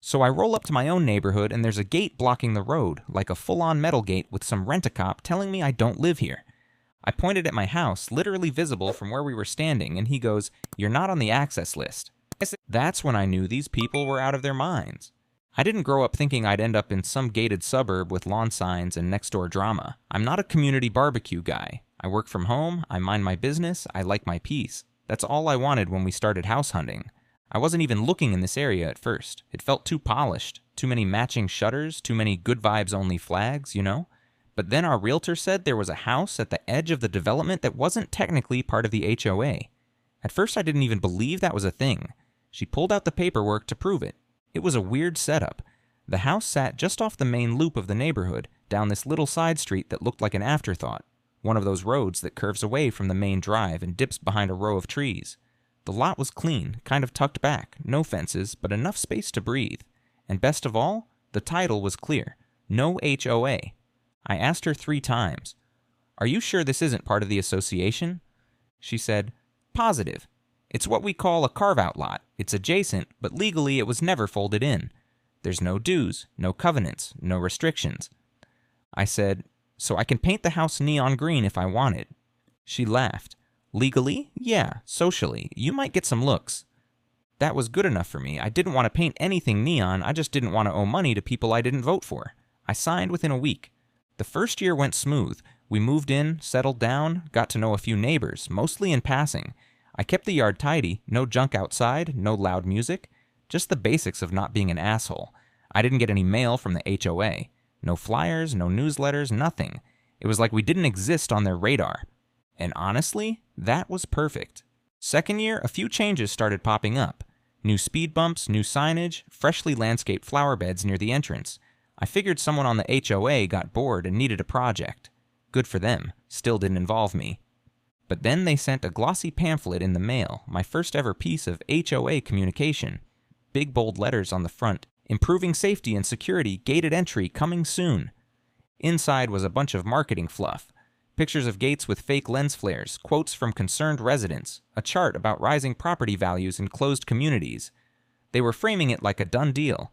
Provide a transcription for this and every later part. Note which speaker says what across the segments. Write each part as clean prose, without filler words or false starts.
Speaker 1: So I roll up to my own neighborhood and there's a gate blocking the road, like a full-on metal gate with some rent-a-cop telling me I don't live here. I pointed at my house, literally visible from where we were standing, and he goes, "You're not on the access list." That's when I knew these people were out of their minds. I didn't grow up thinking I'd end up in some gated suburb with lawn signs and next-door drama. I'm not a community barbecue guy. I work from home, I mind my business, I like my peace. That's all I wanted when we started house hunting. I wasn't even looking in this area at first. It felt too polished, too many matching shutters, too many good vibes only flags, you know? But then our realtor said there was a house at the edge of the development that wasn't technically part of the HOA. At first I didn't even believe that was a thing. She pulled out the paperwork to prove it. It was a weird setup. The house sat just off the main loop of the neighborhood, down this little side street that looked like an afterthought. One of those roads that curves away from the main drive and dips behind a row of trees. The lot was clean, kind of tucked back, no fences, but enough space to breathe. And best of all, the title was clear. No HOA. I asked her 3 times, "Are you sure this isn't part of the association?" She said, "Positive. It's what we call a carve-out lot. It's adjacent, but legally it was never folded in. There's no dues, no covenants, no restrictions." I said, "So I can paint the house neon green if I wanted." She laughed. "Legally? Yeah. Socially, you might get some looks." That was good enough for me. I didn't want to paint anything neon, I just didn't want to owe money to people I didn't vote for. I signed within a week. The first year went smooth. We moved in, settled down, got to know a few neighbors, mostly in passing. I kept the yard tidy, no junk outside, no loud music, just the basics of not being an asshole. I didn't get any mail from the HOA. No flyers, no newsletters, nothing. It was like we didn't exist on their radar. And honestly, that was perfect. Second year, a few changes started popping up. New speed bumps, new signage, freshly landscaped flower beds near the entrance. I figured someone on the HOA got bored and needed a project. Good for them. Still didn't involve me. But then they sent a glossy pamphlet in the mail, my first ever piece of HOA communication. Big bold letters on the front. Improving safety and security, gated entry coming soon. Inside was a bunch of marketing fluff. Pictures of gates with fake lens flares, quotes from concerned residents, a chart about rising property values in closed communities. They were framing it like a done deal.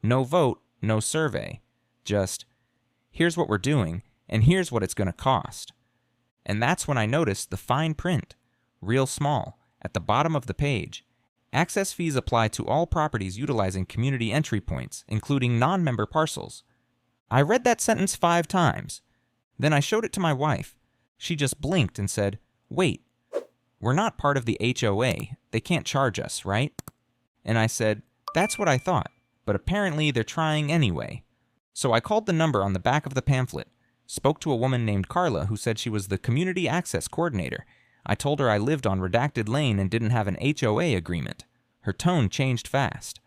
Speaker 1: No vote, no survey. Just, here's what we're doing, and here's what it's going to cost. And that's when I noticed the fine print, real small, at the bottom of the page. Access fees apply to all properties utilizing community entry points, including non-member parcels. I read that sentence 5 times. Then I showed it to my wife. She just blinked and said, "Wait, we're not part of the HOA. They can't charge us, right?" And I said, "That's what I thought, but apparently they're trying anyway." So I called the number on the back of the pamphlet, spoke to a woman named Carla who said she was the community access coordinator. I told her I lived on Redacted Lane and didn't have an HOA agreement. Her tone changed fast.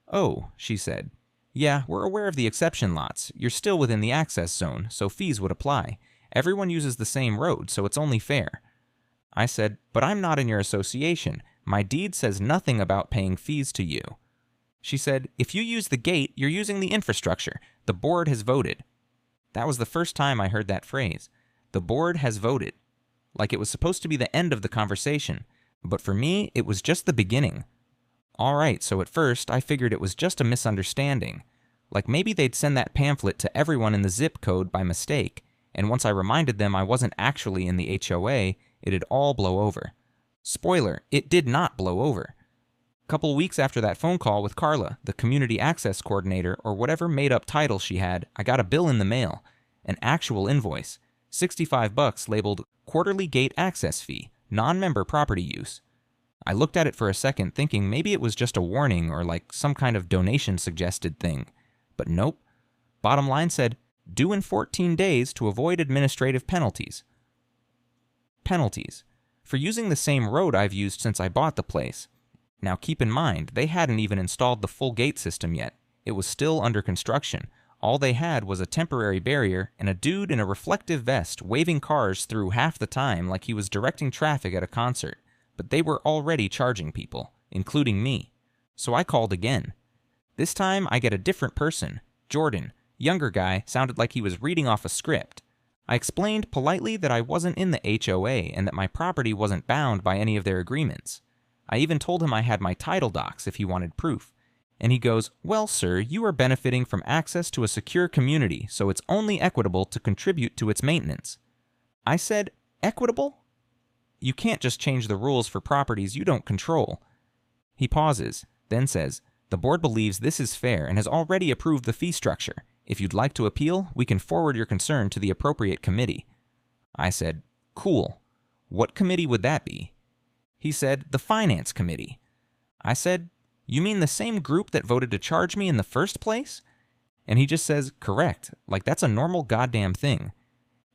Speaker 1: "Oh," she said. "Yeah, we're aware of the exception lots. You're still within the access zone, so fees would apply. Everyone uses the same road, so it's only fair." I said, "But I'm not in your association. My deed says nothing about paying fees to you." She said, "If you use the gate, you're using the infrastructure. The board has voted." That was the first time I heard that phrase. The board has voted. Like it was supposed to be the end of the conversation. But for me, it was just the beginning. Alright, so at first, I figured it was just a misunderstanding. Like maybe they'd send that pamphlet to everyone in the zip code by mistake, and once I reminded them I wasn't actually in the HOA, it'd all blow over. Spoiler, it did not blow over. A couple weeks after that phone call with Carla, the community access coordinator, or whatever made-up title she had, I got a bill in the mail. An actual invoice. $65 labeled Quarterly Gate Access Fee, Non-Member Property Use. I looked at it for a second thinking maybe it was just a warning or like some kind of donation-suggested thing. But nope. Bottom line said, due in 14 days to avoid administrative penalties. Penalties. For using the same road I've used since I bought the place. Now keep in mind, they hadn't even installed the full gate system yet. It was still under construction. All they had was a temporary barrier and a dude in a reflective vest waving cars through half the time like he was directing traffic at a concert. But they were already charging people, including me. So I called again. This time I get a different person, Jordan. Younger guy, sounded like he was reading off a script. I explained politely that I wasn't in the HOA and that my property wasn't bound by any of their agreements. I even told him I had my title docs if he wanted proof. And he goes, "Well, sir, you are benefiting from access to a secure community, so it's only equitable to contribute to its maintenance." I said, "Equitable? You can't just change the rules for properties you don't control." He pauses, then says, "The board believes this is fair and has already approved the fee structure. If you'd like to appeal, we can forward your concern to the appropriate committee." I said, "Cool. What committee would that be?" He said, "The Finance Committee." I said, "You mean the same group that voted to charge me in the first place?" And he just says, "Correct. Like that's a normal goddamn thing."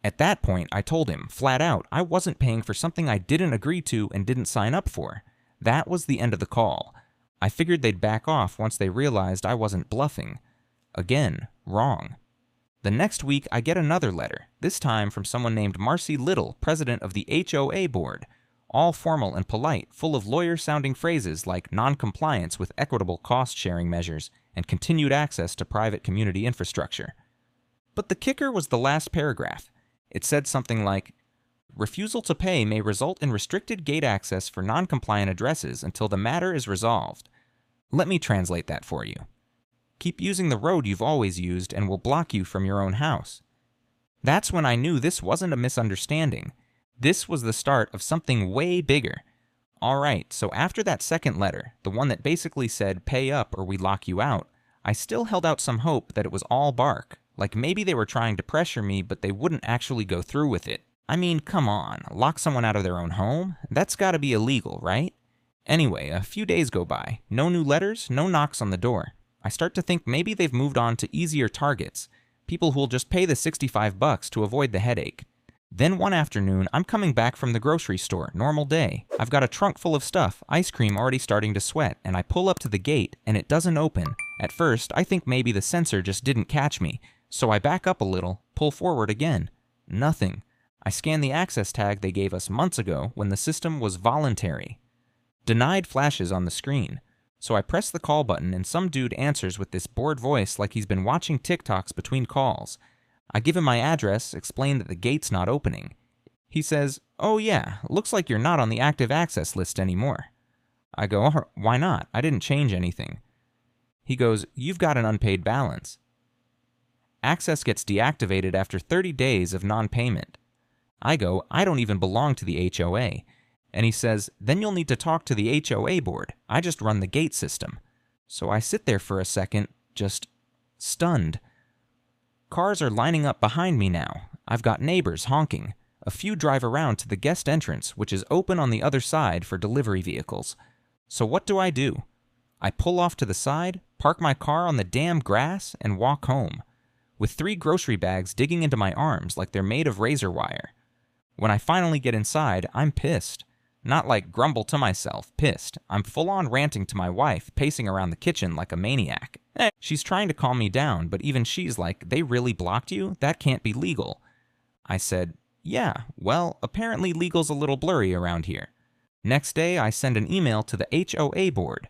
Speaker 1: At that point, I told him, flat out, I wasn't paying for something I didn't agree to and didn't sign up for. That was the end of the call. I figured they'd back off once they realized I wasn't bluffing. Again, wrong. The next week, I get another letter, this time from someone named Marcie Little, president of the HOA board. All formal and polite, full of lawyer-sounding phrases like non-compliance with equitable cost-sharing measures and continued access to private community infrastructure. But the kicker was the last paragraph. It said something like, "Refusal to pay may result in restricted gate access for non-compliant addresses until the matter is resolved." Let me translate that for you. Keep using the road you've always used and we'll block you from your own house. That's when I knew this wasn't a misunderstanding. This was the start of something way bigger. Alright, so after that second letter, the one that basically said pay up or we lock you out, I still held out some hope that it was all bark. Like maybe they were trying to pressure me, but they wouldn't actually go through with it. I mean, come on, lock someone out of their own home? That's gotta be illegal, right? Anyway, a few days go by. No new letters, no knocks on the door. I start to think maybe they've moved on to easier targets. People who'll just pay the $65 to avoid the headache. Then one afternoon, I'm coming back from the grocery store, normal day. I've got a trunk full of stuff, ice cream already starting to sweat, and I pull up to the gate, and it doesn't open. At first, I think maybe the sensor just didn't catch me, so I back up a little, pull forward again. Nothing. I scan the access tag they gave us months ago when the system was voluntary. Denied flashes on the screen. So I press the call button and some dude answers with this bored voice like he's been watching TikToks between calls. I give him my address, explain that the gate's not opening. He says, "Oh yeah, looks like you're not on the active access list anymore." I go, "Oh, why not? I didn't change anything." He goes, "You've got an unpaid balance." Access gets deactivated after 30 days of non-payment. I go, "I don't even belong to the HOA." And he says, "Then you'll need to talk to the HOA board. I just run the gate system." So I sit there for a second, just stunned. Cars are lining up behind me now. I've got neighbors honking. A few drive around to the guest entrance, which is open on the other side for delivery vehicles. So what do? I pull off to the side, park my car on the damn grass, and walk home, with 3 grocery bags digging into my arms like they're made of razor wire. When I finally get inside, I'm pissed. Not like grumble to myself, pissed. I'm full-on ranting to my wife, pacing around the kitchen like a maniac. She's trying to calm me down, but even she's like, "They really blocked you? That can't be legal." I said, "Yeah, well, apparently legal's a little blurry around here." Next day, I send an email to the HOA board.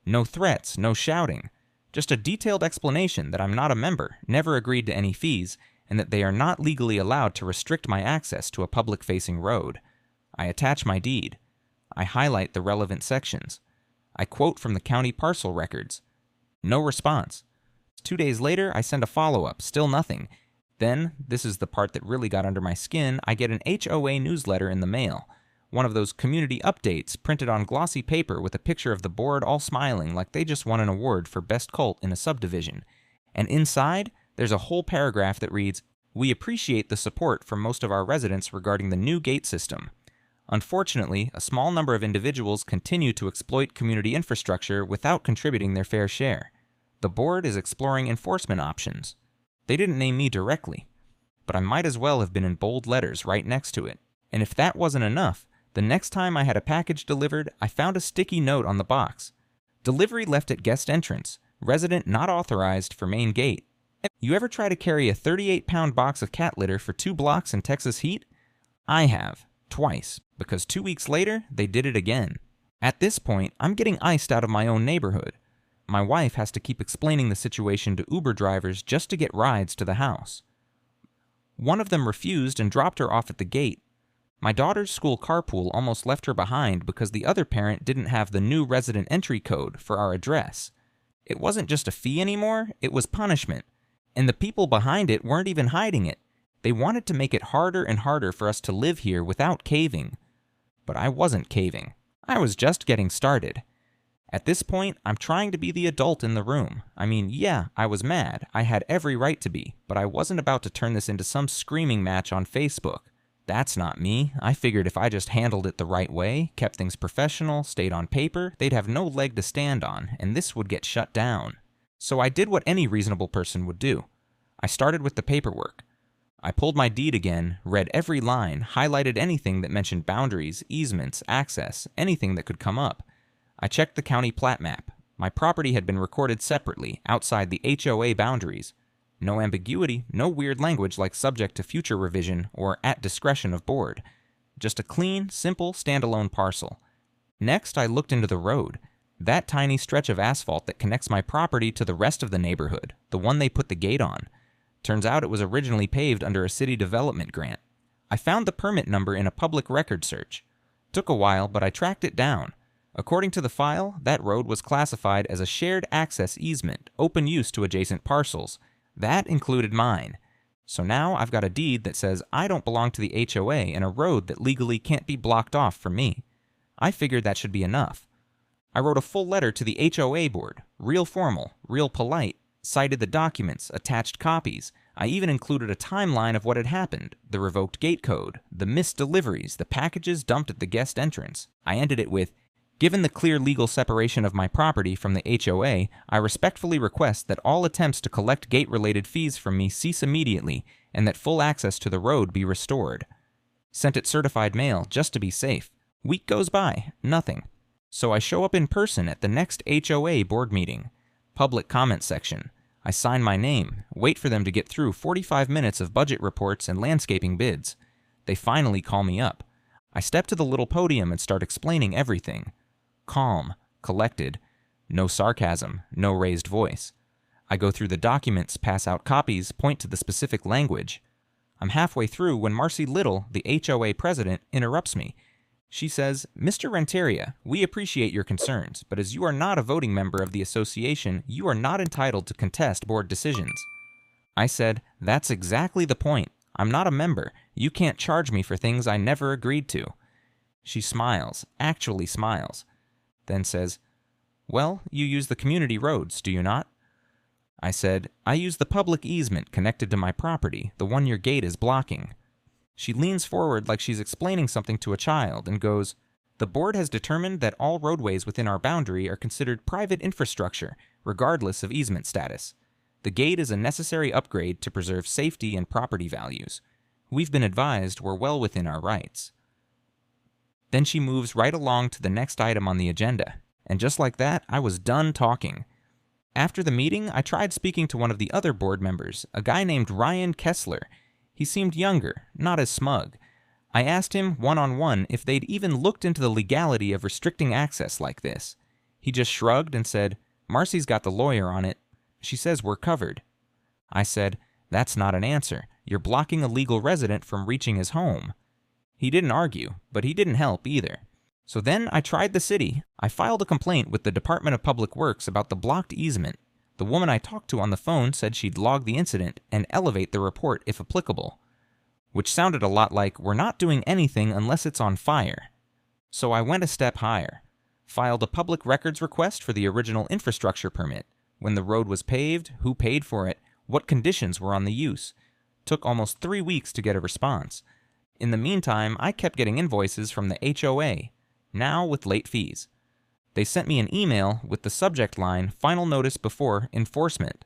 Speaker 1: No threats, no shouting. Just a detailed explanation that I'm not a member, never agreed to any fees, and that they are not legally allowed to restrict my access to a public-facing road. I attach my deed. I highlight the relevant sections. I quote from the county parcel records. No response. 2 days later, I send a follow-up, still nothing. Then, this is the part that really got under my skin, I get an HOA newsletter in the mail. One of those community updates printed on glossy paper with a picture of the board all smiling like they just won an award for best cult in a subdivision. And inside, there's a whole paragraph that reads, "We appreciate the support from most of our residents regarding the new gate system. Unfortunately, a small number of individuals continue to exploit community infrastructure without contributing their fair share. The board is exploring enforcement options." They didn't name me directly, but I might as well have been in bold letters right next to it. And if that wasn't enough, the next time I had a package delivered, I found a sticky note on the box. "Delivery left at guest entrance. Resident not authorized for main gate." You ever try to carry a 38-pound box of cat litter for 2 blocks in Texas heat? I have. Twice, because 2 weeks later, they did it again. At this point, I'm getting iced out of my own neighborhood. My wife has to keep explaining the situation to Uber drivers just to get rides to the house. One of them refused and dropped her off at the gate. My daughter's school carpool almost left her behind because the other parent didn't have the new resident entry code for our address. It wasn't just a fee anymore, it was punishment. And the people behind it weren't even hiding it. They wanted to make it harder and harder for us to live here without caving. But I wasn't caving. I was just getting started. At this point, I'm trying to be the adult in the room. I mean, yeah, I was mad. I had every right to be, but I wasn't about to turn this into some screaming match on Facebook. That's not me. I figured if I just handled it the right way, kept things professional, stayed on paper, they'd have no leg to stand on, and this would get shut down. So I did what any reasonable person would do. I started with the paperwork. I pulled my deed again, read every line, highlighted anything that mentioned boundaries, easements, access, anything that could come up. I checked the county plat map. My property had been recorded separately, outside the HOA boundaries. No ambiguity, no weird language like subject to future revision or at discretion of board. Just a clean, simple, standalone parcel. Next, I looked into the road. That tiny stretch of asphalt that connects my property to the rest of the neighborhood, the one they put the gate on. Turns out it was originally paved under a city development grant. I found the permit number in a public record search. Took a while, but I tracked it down. According to the file, that road was classified as a shared access easement, open use to adjacent parcels. That included mine. So now I've got a deed that says I don't belong to the HOA and a road that legally can't be blocked off from me. I figured that should be enough. I wrote a full letter to the HOA board, real formal, real polite, cited the documents, attached copies. I even included a timeline of what had happened, the revoked gate code, the missed deliveries, the packages dumped at the guest entrance. I ended it with, "Given the clear legal separation of my property from the HOA, I respectfully request that all attempts to collect gate-related fees from me cease immediately and that full access to the road be restored." Sent it certified mail just to be safe. Week goes by, nothing. So I show up in person at the next HOA board meeting. Public comment section. I sign my name, wait for them to get through 45 minutes of budget reports and landscaping bids. They finally call me up. I step to the little podium and start explaining everything. Calm, collected, no sarcasm, no raised voice. I go through the documents, pass out copies, point to the specific language. I'm halfway through when Marcie Little, the HOA president, interrupts me. She says, "Mr. Renteria, we appreciate your concerns, but as you are not a voting member of the association, you are not entitled to contest board decisions." I said, "That's exactly the point. I'm not a member. You can't charge me for things I never agreed to." She smiles, actually smiles. Then says, "Well, you use the community roads, do you not?" I said, "I use the public easement connected to my property, the one your gate is blocking." She leans forward like she's explaining something to a child and goes, "The board has determined that all roadways within our boundary are considered private infrastructure, regardless of easement status. The gate is a necessary upgrade to preserve safety and property values. We've been advised we're well within our rights." Then she moves right along to the next item on the agenda, and just like that, I was done talking. After the meeting, I tried speaking to one of the other board members, a guy named Ryan Kessler. He seemed younger, not as smug. I asked him one-on-one if they'd even looked into the legality of restricting access like this. He just shrugged and said, "Marcie's got the lawyer on it. She says we're covered." I said, "That's not an answer. You're blocking a legal resident from reaching his home." He didn't argue, but he didn't help either. So then I tried the city. I filed a complaint with the Department of Public Works about the blocked easement. The woman I talked to on the phone said she'd log the incident and elevate the report if applicable. Which sounded a lot like, "We're not doing anything unless it's on fire." So I went a step higher. Filed a public records request for the original infrastructure permit. When the road was paved, who paid for it, what conditions were on the use. Took almost 3 weeks to get a response. In the meantime, I kept getting invoices from the HOA, now with late fees. They sent me an email with the subject line, "Final notice before enforcement."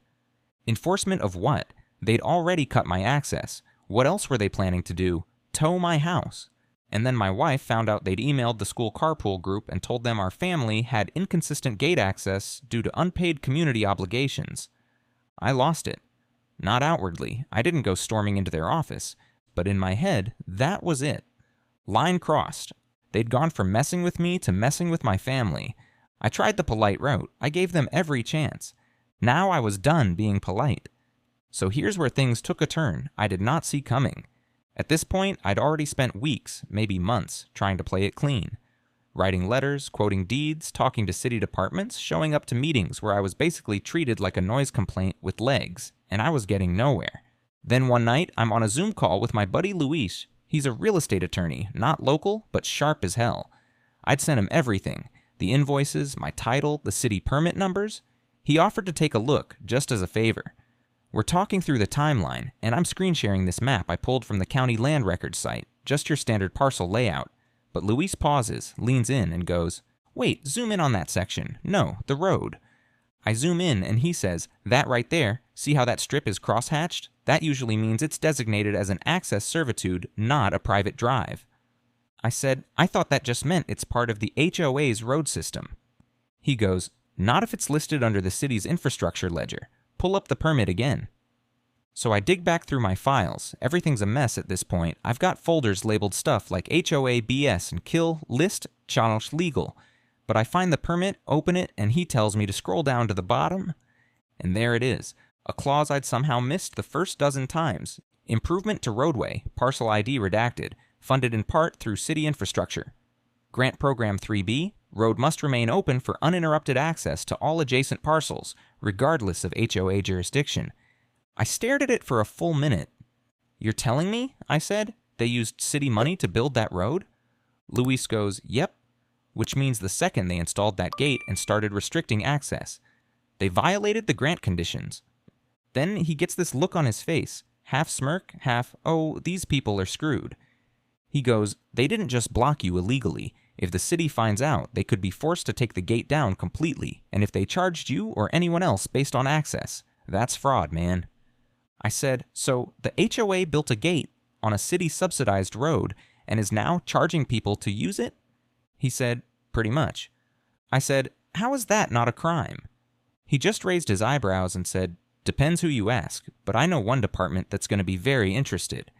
Speaker 1: Enforcement of what? They'd already cut my access. What else were they planning to do? Tow my house. And then my wife found out they'd emailed the school carpool group and told them our family had inconsistent gate access due to unpaid community obligations. I lost it. Not outwardly. I didn't go storming into their office. But in my head, that was it. Line crossed. They'd gone from messing with me to messing with my family. I tried the polite route. I gave them every chance. Now I was done being polite. So here's where things took a turn I did not see coming. At this point, I'd already spent weeks, maybe months, trying to play it clean. Writing letters, quoting deeds, talking to city departments, showing up to meetings where I was basically treated like a noise complaint with legs, and I was getting nowhere. Then one night, I'm on a Zoom call with my buddy Luis. He's a real estate attorney, not local, but sharp as hell. I'd sent him everything, the invoices, my title, the city permit numbers. He offered to take a look, just as a favor. We're talking through the timeline, and I'm screen sharing this map I pulled from the county land records site, just your standard parcel layout. But Luis pauses, leans in, and goes, "Wait, zoom in on that section. No, the road." I zoom in, and he says, "That right there, see how that strip is crosshatched? That usually means it's designated as an access servitude, not a private drive." I said, "I thought that just meant it's part of the HOA's road system." He goes, "Not if it's listed under the city's infrastructure ledger. Pull up the permit again." So I dig back through my files. Everything's a mess at this point. I've got folders labeled stuff like HOA, BS, and kill, list, challenge, legal. But I find the permit, open it, and he tells me to scroll down to the bottom. And there it is. A clause I'd somehow missed the first dozen times. Improvement to roadway, parcel ID redacted, funded in part through city infrastructure. Grant Program 3B, road must remain open for uninterrupted access to all adjacent parcels, regardless of HOA jurisdiction. I stared at it for a full minute. "You're telling me," I said, "they used city money to build that road?" Luis goes, "Yep," which means the second they installed that gate and started restricting access. They violated the grant conditions. Then he gets this look on his face, half smirk, half, "Oh, these people are screwed." He goes, "They didn't just block you illegally. If the city finds out, they could be forced to take the gate down completely, and if they charged you or anyone else based on access, that's fraud, man." I said, "So the HOA built a gate on a city-subsidized road and is now charging people to use it?" He said, "Pretty much." I said, "How is that not a crime?" He just raised his eyebrows and said, "Depends who you ask, but I know one department that's going to be very interested."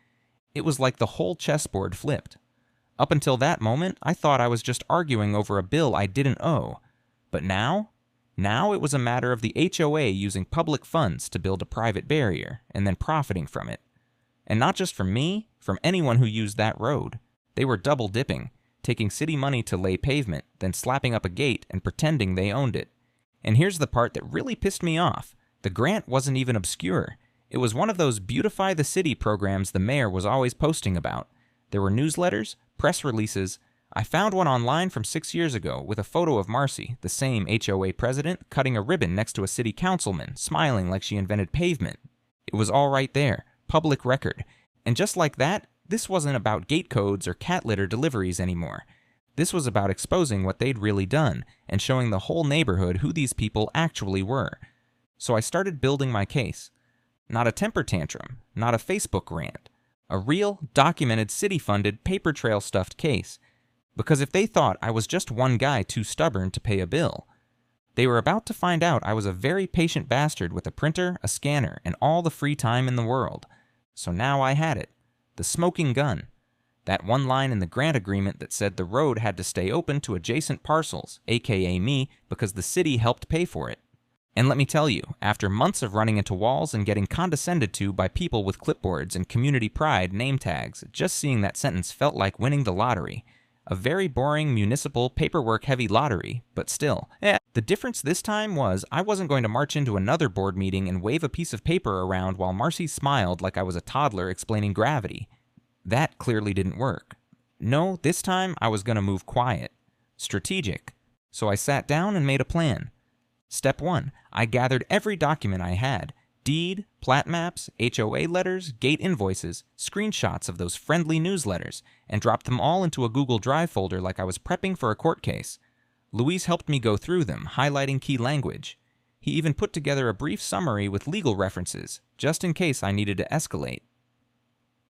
Speaker 1: It was like the whole chessboard flipped. Up until that moment, I thought I was just arguing over a bill I didn't owe. But now it was a matter of the HOA using public funds to build a private barrier and then profiting from it. And not just from me, from anyone who used that road. They were double dipping, taking city money to lay pavement, then slapping up a gate and pretending they owned it. And here's the part that really pissed me off. The grant wasn't even obscure. It was one of those Beautify the City programs the mayor was always posting about. There were newsletters, press releases. I found one online from 6 years ago with a photo of Marcie, the same HOA president, cutting a ribbon next to a city councilman, smiling like she invented pavement. It was all right there, public record. And just like that, this wasn't about gate codes or cat litter deliveries anymore. This was about exposing what they'd really done and showing the whole neighborhood who these people actually were. So I started building my case. Not a temper tantrum, not a Facebook rant. A real, documented, city-funded, paper trail-stuffed case. Because if they thought I was just one guy too stubborn to pay a bill, they were about to find out I was a very patient bastard with a printer, a scanner, and all the free time in the world. So now I had it. The smoking gun. That one line in the grant agreement that said the road had to stay open to adjacent parcels, aka me, because the city helped pay for it. And let me tell you, after months of running into walls and getting condescended to by people with clipboards and community pride name tags, just seeing that sentence felt like winning the lottery. A very boring, municipal, paperwork-heavy lottery, but still. The difference this time was I wasn't going to march into another board meeting and wave a piece of paper around while Marcie smiled like I was a toddler explaining gravity. That clearly didn't work. No, this time I was going to move quiet. Strategic. So I sat down and made a plan. Step 1. I gathered every document I had. Deed, plat maps, HOA letters, gate invoices, screenshots of those friendly newsletters, and dropped them all into a Google Drive folder like I was prepping for a court case. Luis helped me go through them, highlighting key language. He even put together a brief summary with legal references, just in case I needed to escalate.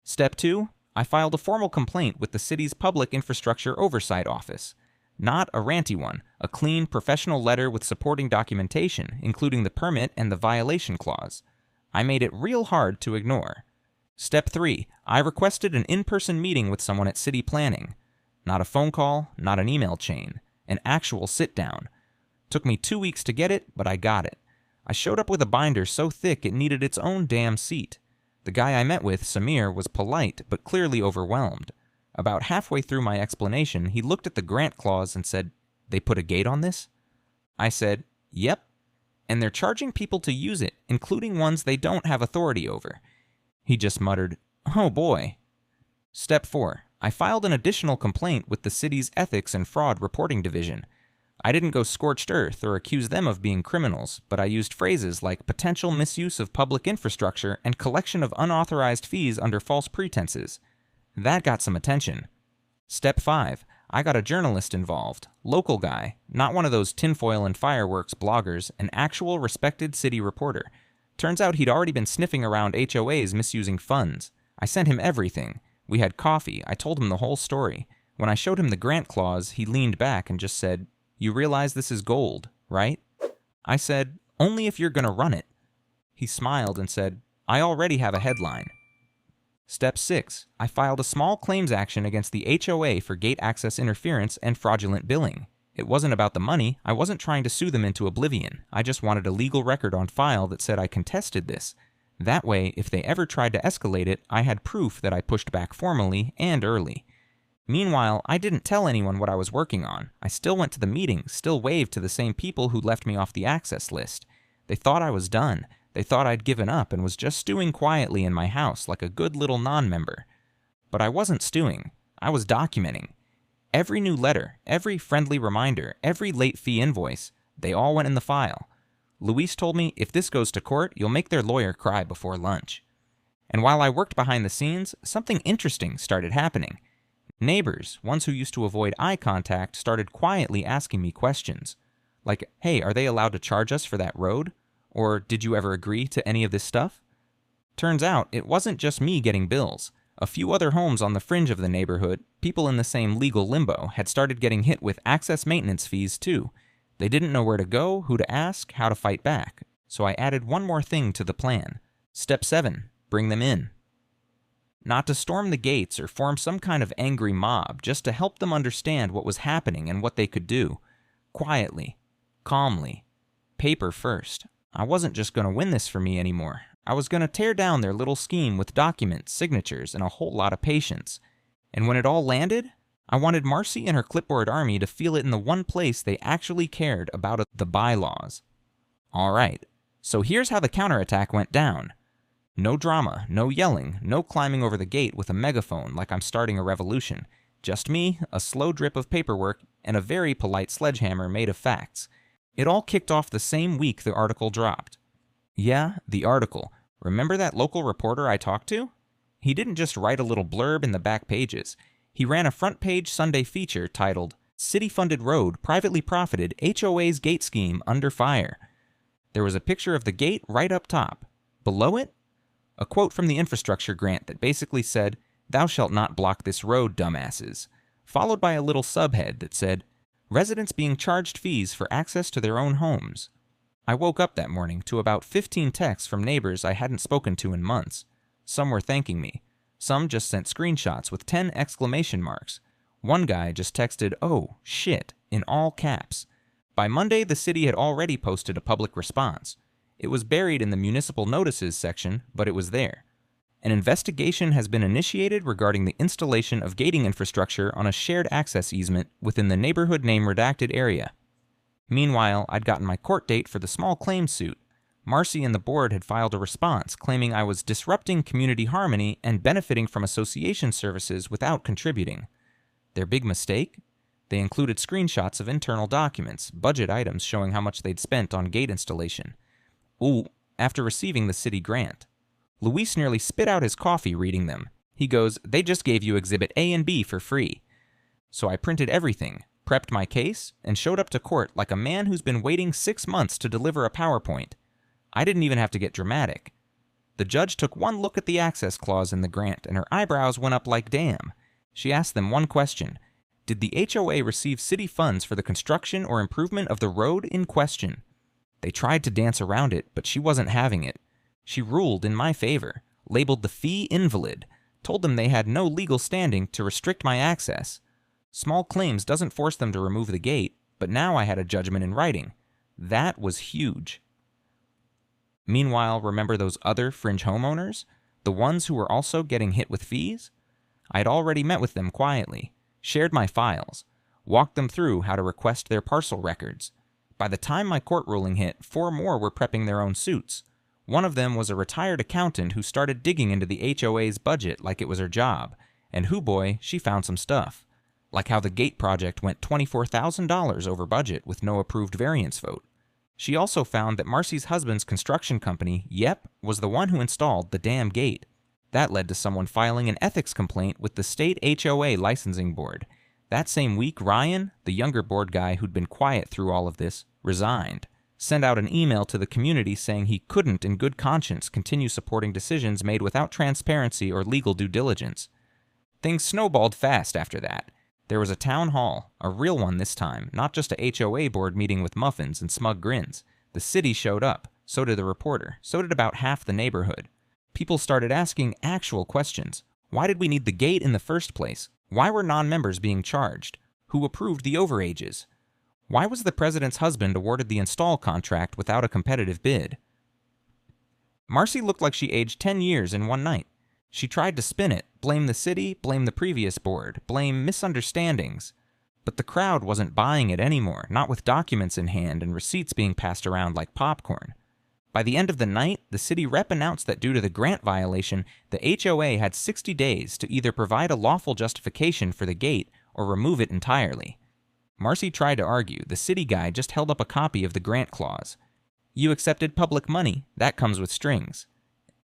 Speaker 1: Step 2. I filed a formal complaint with the city's Public Infrastructure Oversight Office. Not a ranty one, a clean, professional letter with supporting documentation, including the permit and the violation clause. I made it real hard to ignore. Step 3. I requested an in-person meeting with someone at City Planning. Not a phone call, not an email chain. An actual sit-down. Took me 2 weeks to get it, but I got it. I showed up with a binder so thick it needed its own damn seat. The guy I met with, Samir, was polite, but clearly overwhelmed. About halfway through my explanation, he looked at the grant clause and said, "They put a gate on this?" I said, "Yep. And they're charging people to use it, including ones they don't have authority over." He just muttered, "Oh boy." Step 4. I filed an additional complaint with the city's Ethics and Fraud Reporting Division. I didn't go scorched earth or accuse them of being criminals, but I used phrases like potential misuse of public infrastructure and collection of unauthorized fees under false pretenses. That got some attention. Step 5. I got a journalist involved. Local guy, not one of those tinfoil and fireworks bloggers, an actual respected city reporter. Turns out he'd already been sniffing around HOAs misusing funds. I sent him everything. We had coffee. I told him the whole story. When I showed him the grant clause, he leaned back and just said, "You realize this is gold, right?" I said, "Only if you're gonna run it." He smiled and said, "I already have a headline." Step 6. I filed a small claims action against the HOA for gate access interference and fraudulent billing. It wasn't about the money. I wasn't trying to sue them into oblivion. I just wanted a legal record on file that said I contested this. That way, if they ever tried to escalate it, I had proof that I pushed back formally and early. Meanwhile, I didn't tell anyone what I was working on. I still went to the meeting, still waved to the same people who left me off the access list. They thought I was done. They thought I'd given up and was just stewing quietly in my house like a good little non-member. But I wasn't stewing. I was documenting. Every new letter, every friendly reminder, every late fee invoice, they all went in the file. Luis told me, if this goes to court, you'll make their lawyer cry before lunch. And while I worked behind the scenes, something interesting started happening. Neighbors, ones who used to avoid eye contact, started quietly asking me questions. Like, "Hey, are they allowed to charge us for that road?" Or, "Did you ever agree to any of this stuff?" Turns out, it wasn't just me getting bills. A few other homes on the fringe of the neighborhood, people in the same legal limbo, had started getting hit with access maintenance fees too. They didn't know where to go, who to ask, how to fight back. So I added one more thing to the plan. Step 7. Bring them in. Not to storm the gates or form some kind of angry mob, just to help them understand what was happening and what they could do. Quietly. Calmly. Paper first. I wasn't just going to win this for me anymore. I was going to tear down their little scheme with documents, signatures, and a whole lot of patience. And when it all landed, I wanted Marcie and her clipboard army to feel it in the one place they actually cared about, the bylaws. Alright, so here's how the counterattack went down. No drama, no yelling, no climbing over the gate with a megaphone like I'm starting a revolution. Just me, a slow drip of paperwork, and a very polite sledgehammer made of facts. It all kicked off the same week the article dropped. Yeah, the article. Remember that local reporter I talked to? He didn't just write a little blurb in the back pages. He ran a front-page Sunday feature titled, "City-Funded Road Privately Profited HOA's Gate Scheme Under Fire." There was a picture of the gate right up top. Below it, a quote from the infrastructure grant that basically said, "Thou shalt not block this road, dumbasses," followed by a little subhead that said, "Residents being charged fees for access to their own homes." I woke up that morning to about 15 texts from neighbors I hadn't spoken to in months. Some were thanking me. Some just sent screenshots with 10 exclamation marks. One guy just texted, "Oh, shit," in all caps. By Monday, the city had already posted a public response. It was buried in the municipal notices section, but it was there. An investigation has been initiated regarding the installation of gating infrastructure on a shared access easement within the neighborhood name redacted area. Meanwhile, I'd gotten my court date for the small claims suit. Marcie and the board had filed a response claiming I was disrupting community harmony and benefiting from association services without contributing. Their big mistake? They included screenshots of internal documents, budget items showing how much they'd spent on gate installation. Ooh, after receiving the city grant. Luis nearly spit out his coffee reading them. He goes, "They just gave you Exhibit A and B for free." So I printed everything, prepped my case, and showed up to court like a man who's been waiting 6 months to deliver a PowerPoint. I didn't even have to get dramatic. The judge took one look at the access clause in the grant, and her eyebrows went up like damn. She asked them one question. Did the HOA receive city funds for the construction or improvement of the road in question? They tried to dance around it, but she wasn't having it. She ruled in my favor, labeled the fee invalid, told them they had no legal standing to restrict my access. Small claims doesn't force them to remove the gate, but now I had a judgment in writing. That was huge. Meanwhile, remember those other fringe homeowners? The ones who were also getting hit with fees? I had already met with them quietly, shared my files, walked them through how to request their parcel records. By the time my court ruling hit, 4 more were prepping their own suits. One of them was a retired accountant who started digging into the HOA's budget like it was her job, and hoo boy, she found some stuff. Like how the gate project went $24,000 over budget with no approved variance vote. She also found that Marcie's husband's construction company, was the one who installed the damn gate. That led to someone filing an ethics complaint with the state HOA licensing board. That same week, Ryan, the younger board guy who'd been quiet through all of this, resigned. Sent out an email to the community saying he couldn't in good conscience continue supporting decisions made without transparency or legal due diligence. Things snowballed fast after that. There was a town hall, a real one this time, not just a HOA board meeting with muffins and smug grins. The city showed up, so did the reporter, so did about half the neighborhood. People started asking actual questions. Why did we need the gate in the first place? Why were non-members being charged? Who approved the overages? Why was the president's husband awarded the install contract without a competitive bid? Marcie looked like she aged 10 years in one night. She tried to spin it, blame the city, blame the previous board, blame misunderstandings. But the crowd wasn't buying it anymore, not with documents in hand and receipts being passed around like popcorn. By the end of the night, the city rep announced that due to the grant violation, the HOA had 60 days to either provide a lawful justification for the gate or remove it entirely. Marcie tried to argue. The city guy just held up a copy of the grant clause. You accepted public money, that comes with strings.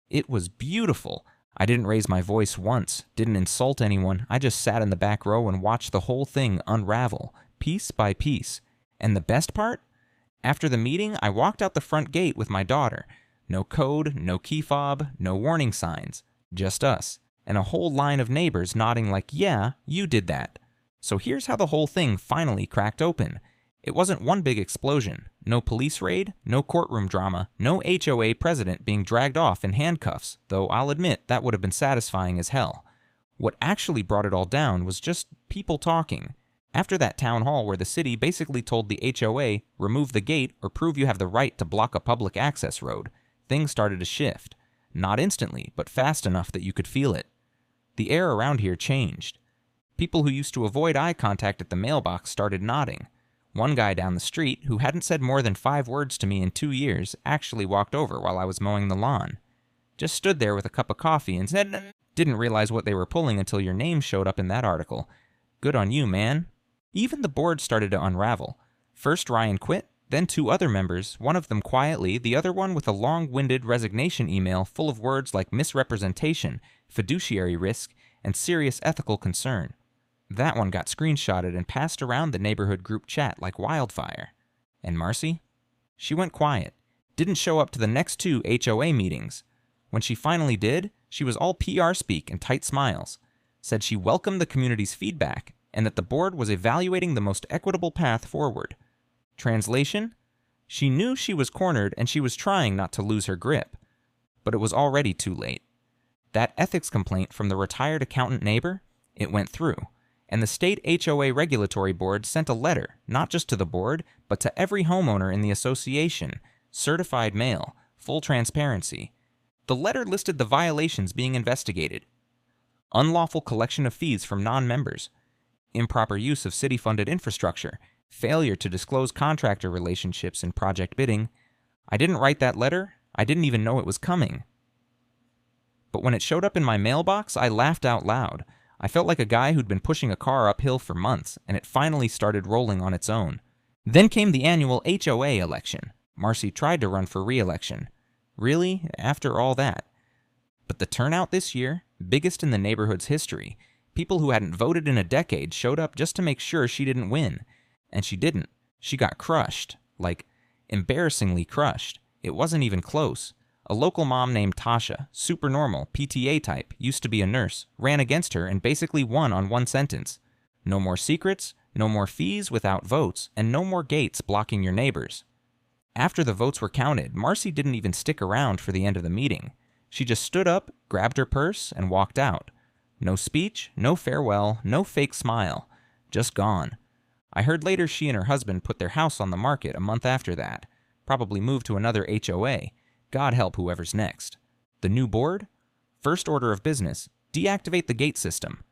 Speaker 1: It was beautiful. I didn't raise my voice once, didn't insult anyone. I just sat in the back row and watched the whole thing unravel, piece by piece. And the best part? After the meeting, I walked out the front gate with my daughter. No code, no key fob, no warning signs. Just us. And a whole line of neighbors nodding like, yeah, you did that. So here's how the whole thing finally cracked open. It wasn't one big explosion. No police raid, no courtroom drama, no HOA president being dragged off in handcuffs, though I'll admit that would have been satisfying as hell. What actually brought it all down was just people talking. After that town hall where the city basically told the HOA, remove the gate or prove you have the right to block a public access road, things started to shift. Not instantly, but fast enough that you could feel it. The air around here changed. People who used to avoid eye contact at the mailbox started nodding. One guy down the street, who hadn't said more than 5 words to me in 2 years, actually walked over while I was mowing the lawn. Just stood there with a cup of coffee and said, didn't realize what they were pulling until your name showed up in that article. Good on you, man. Even the board started to unravel. First Ryan quit, then 2 other members, one of them quietly, the other one with a long-winded resignation email full of words like misrepresentation, fiduciary risk, and serious ethical concern. That one got screenshotted and passed around the neighborhood group chat like wildfire. And Marcie? She went quiet. Didn't show up to the next 2 HOA meetings. When she finally did, she was all PR speak and tight smiles. Said she welcomed the community's feedback and that the board was evaluating the most equitable path forward. Translation? She knew she was cornered and she was trying not to lose her grip. But it was already too late. That ethics complaint from the retired accountant neighbor? It went through. And the state HOA regulatory board sent a letter, not just to the board, but to every homeowner in the association, certified mail, full transparency. The letter listed the violations being investigated. Unlawful collection of fees from non-members, improper use of city-funded infrastructure, failure to disclose contractor relationships in project bidding. I didn't write that letter. I didn't even know it was coming. But when it showed up in my mailbox, I laughed out loud. I felt like a guy who'd been pushing a car uphill for months, and it finally started rolling on its own. Then came the annual HOA election. Marcie tried to run for re-election. Really? After all that? But the turnout this year, biggest in the neighborhood's history. People who hadn't voted in a decade showed up just to make sure she didn't win. And she didn't. She got crushed. Like, embarrassingly crushed. It wasn't even close. A local mom named Tasha, super normal, PTA type, used to be a nurse, ran against her and basically won on one sentence. No more secrets, no more fees without votes, and no more gates blocking your neighbors. After the votes were counted, Marcie didn't even stick around for the end of the meeting. She just stood up, grabbed her purse, and walked out. No speech, no farewell, no fake smile. Just gone. I heard later she and her husband put their house on the market a month after that. Probably moved to another HOA. God help whoever's next. The new board? First order of business, deactivate the gate system.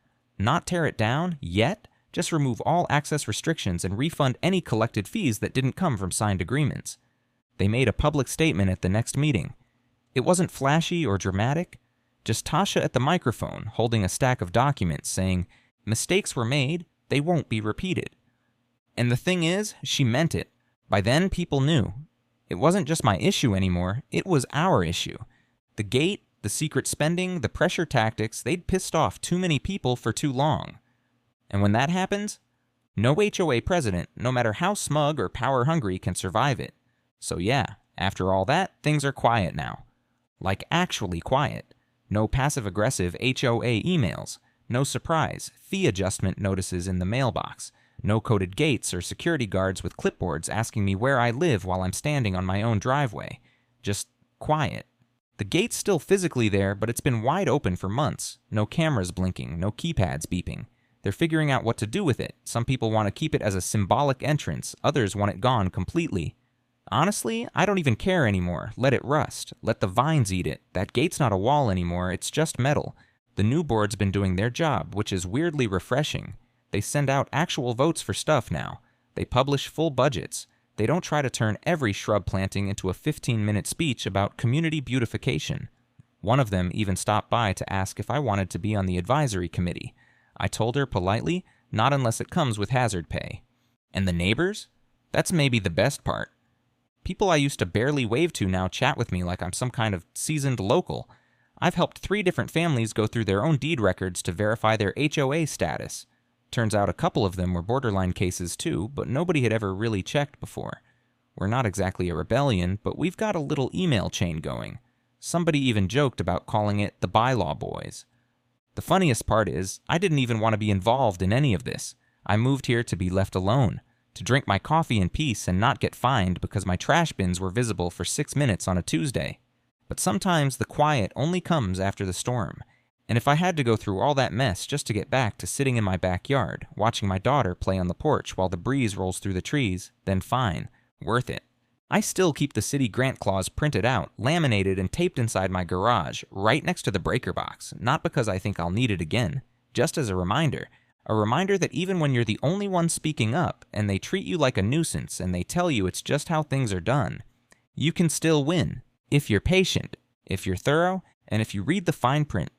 Speaker 1: Not tear it down, yet. Just remove all access restrictions and refund any collected fees that didn't come from signed agreements. They made a public statement at the next meeting. It wasn't flashy or dramatic, just Tasha at the microphone holding a stack of documents saying, mistakes were made, they won't be repeated. And the thing is, she meant it. By then, people knew. It wasn't just my issue anymore, it was our issue. The gate, the secret spending, the pressure tactics, they'd pissed off too many people for too long. And when that happens, no HOA president, no matter how smug or power-hungry, can survive it. So yeah, after all that, things are quiet now. Like actually quiet. No passive-aggressive HOA emails. No surprise, fee adjustment notices in the mailbox. No coded gates or security guards with clipboards asking me where I live while I'm standing on my own driveway. Just quiet. The gate's still physically there, but it's been wide open for months. No cameras blinking, no keypads beeping. They're figuring out what to do with it. Some people want to keep it as a symbolic entrance, others want it gone completely. Honestly, I don't even care anymore. Let it rust. Let the vines eat it. That gate's not a wall anymore, it's just metal. The new board's been doing their job, which is weirdly refreshing. They send out actual votes for stuff now. They publish full budgets. They don't try to turn every shrub planting into a 15-minute speech about community beautification. One of them even stopped by to ask if I wanted to be on the advisory committee. I told her politely, not unless it comes with hazard pay. And the neighbors? That's maybe the best part. People I used to barely wave to now chat with me like I'm some kind of seasoned local. I've helped 3 different families go through their own deed records to verify their HOA status. Turns out a couple of them were borderline cases too, but nobody had ever really checked before. We're not exactly a rebellion, but we've got a little email chain going. Somebody even joked about calling it the Bylaw Boys. The funniest part is, I didn't even want to be involved in any of this. I moved here to be left alone, to drink my coffee in peace and not get fined because my trash bins were visible for 6 minutes on a Tuesday. But sometimes the quiet only comes after the storm. And if I had to go through all that mess just to get back to sitting in my backyard, watching my daughter play on the porch while the breeze rolls through the trees, then fine, worth it. I still keep the city grant clause printed out, laminated and taped inside my garage, right next to the breaker box, not because I think I'll need it again, just as a reminder that even when you're the only one speaking up, and they treat you like a nuisance and they tell you it's just how things are done, you can still win, if you're patient, if you're thorough, and if you read the fine print.